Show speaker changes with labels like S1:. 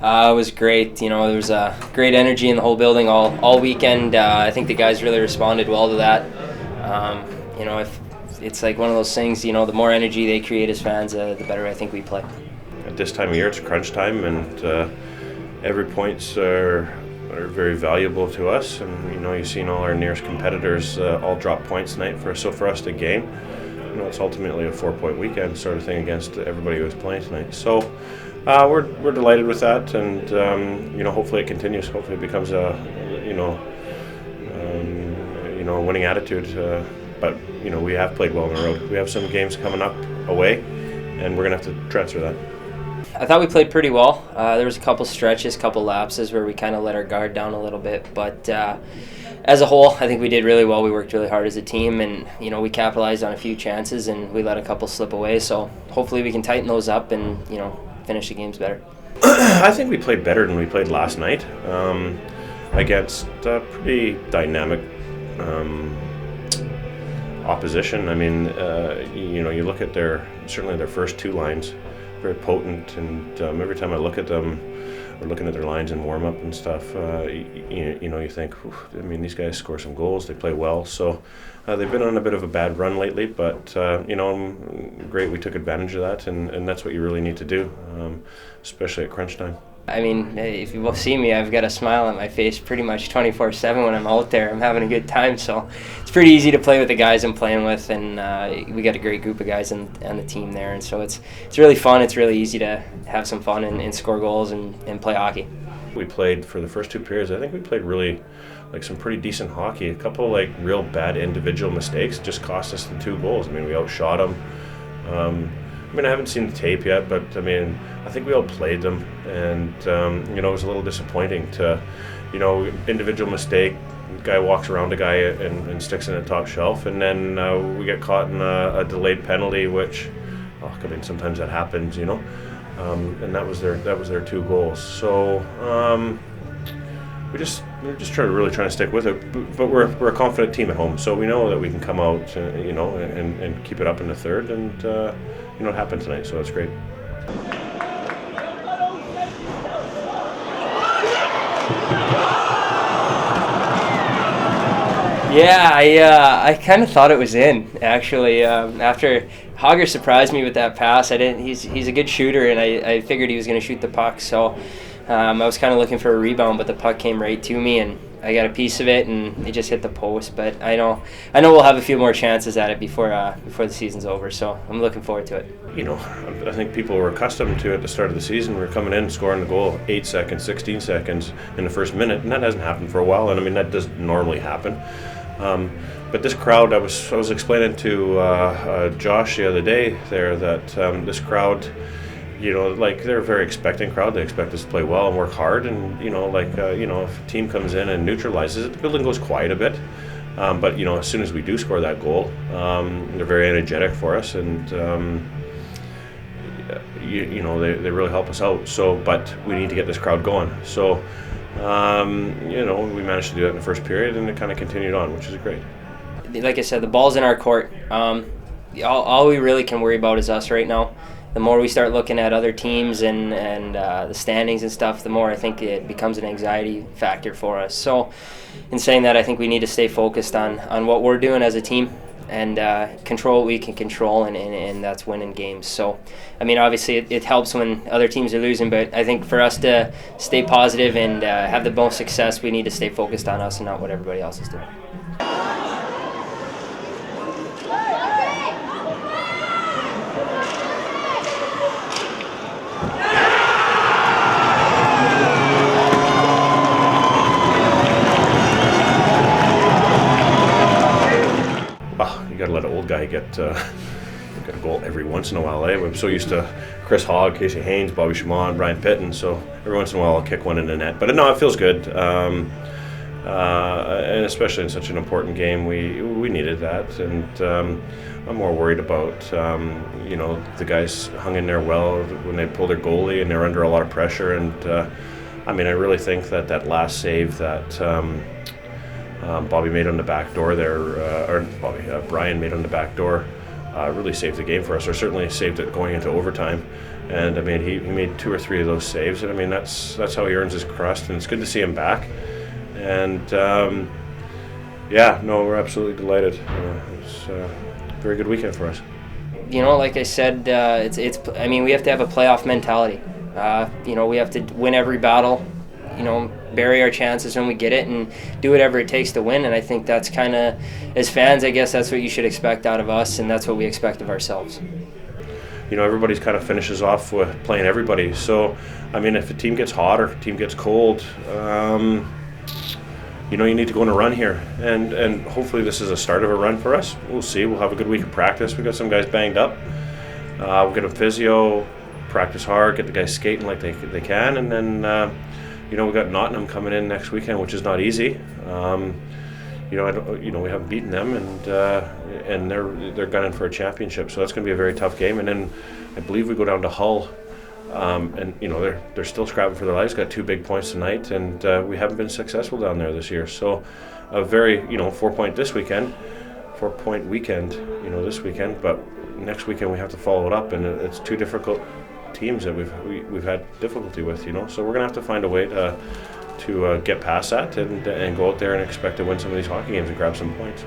S1: It was great. There was a great energy in the whole building all weekend. I think the guys really responded well to that. If it's like one of those things, the more energy they create as fans, the better I think we play.
S2: At this time of year, it's crunch time, and every points are very valuable to us. And you've seen all our nearest competitors all drop points tonight. For us to gain, it's ultimately a 4-point weekend sort of thing against everybody who was playing tonight. So we're delighted with that, and hopefully it continues. Hopefully it becomes a winning attitude. But we have played well on the road. We have some games coming up away, and we're gonna have to transfer that.
S1: I thought we played pretty well. There was a couple stretches, couple lapses where we kind of let our guard down a little bit, but as a whole, I think we did really well. We worked really hard as a team, and we capitalized on a few chances, and we let a couple slip away. So hopefully we can tighten those up and finish the games better.
S2: I think we played better than we played last night against a pretty dynamic opposition. I mean, you look at certainly their first two lines, very potent, and every time I look at them, or looking at their lines in warm up and stuff, you think, these guys score some goals, they play well. So they've been on a bit of a bad run lately, but great, we took advantage of that, and that's what you really need to do, especially at crunch time.
S1: I mean, if you will see me, I've got a smile on my face pretty much 24/7 when I'm out there. I'm having a good time, so it's pretty easy to play with the guys I'm playing with, and we got a great group of guys on the team there, and so it's really fun. It's really easy to have some fun and score goals and play hockey.
S2: We played for the first two periods. I think we played really some pretty decent hockey. A couple real bad individual mistakes just cost us the 2 goals. We outshot them. I haven't seen the tape yet, but I think we outplayed them, and it was a little disappointing to, individual mistake, guy walks around a guy and sticks in the top shelf, and then we get caught in a delayed penalty, which, sometimes that happens, and that was their 2 goals. So we're just trying to stick with it, but we're a confident team at home, so we know that we can come out, and keep it up in the third, and it happened tonight, so that's great.
S1: Yeah, I kind of thought it was in, actually. After Hogger surprised me with that pass, he's a good shooter, and I figured he was going to shoot the puck, so I was kind of looking for a rebound, but the puck came right to me, and I got a piece of it, and it just hit the post. But I know we'll have a few more chances at it before the season's over, so I'm looking forward to it.
S2: I think people were accustomed to at the start of the season. We're coming in, scoring the goal 8 seconds, 16 seconds in the first minute, and that hasn't happened for a while, and that doesn't normally happen. But this crowd, I was explaining to Josh the other day there that this crowd, they're a very expecting crowd. They expect us to play well and work hard, and if a team comes in and neutralizes it, the building goes quiet a bit. But as soon as we do score that goal, they're very energetic for us, and they really help us out. So, but we need to get this crowd going. So, we managed to do that in the first period, and it kind of continued on, which is great.
S1: Like I said, the ball's in our court. All we really can worry about is us right now. The more we start looking at other teams and the standings and stuff, the more I think it becomes an anxiety factor for us. So in saying that, I think we need to stay focused on what we're doing as a team and control what we can control, and that's winning games. So, obviously it helps when other teams are losing, but I think for us to stay positive and have the most success, we need to stay focused on us and not what everybody else is doing.
S2: Got to let an old guy get a goal every once in a while. I'm so used to Chris Hogg, Casey Haynes, Bobby Chamon, Brian Pitton, so every once in a while I'll kick one in the net. But no, it feels good, and especially in such an important game, we needed that. And I'm more worried about the guys hung in there well when they pulled their goalie, and they're under a lot of pressure. And I really think that last save that Bobby made on the back door there, Brian made on the back door, really saved the game for us, or certainly saved it going into overtime. And I mean, he made 2 or 3 of those saves, and I mean that's how he earns his crust, and it's good to see him back. And yeah, no, we're absolutely delighted. It's a very good weekend for us.
S1: Like I said, I mean, we have to have a playoff mentality. We have to win every battle. Bury our chances when we get it, and do whatever it takes to win. And I think that's kind of, as fans, I guess that's what you should expect out of us, and that's what we expect of ourselves.
S2: Everybody's kind of finishes off with playing everybody. So, I mean, if a team gets hot or if a team gets cold, you need to go on a run here. And hopefully this is a start of a run for us. We'll see. We'll have a good week of practice. We've got some guys banged up. We'll get a physio, practice hard, get the guys skating like they can. And then, we've got Nottingham coming in next weekend, which is not easy. We haven't beaten them, and they're gunning for a championship, so that's going to be a very tough game. And then I believe we go down to Hull, and they're still scrapping for their lives. Got 2 big points tonight, and we haven't been successful down there this year. So a very 4-point weekend this weekend, but next weekend we have to follow it up, and it's 2 difficult teams that we've had difficulty with. So we're going to have to find a way to get past that and go out there and expect to win some of these hockey games and grab some points.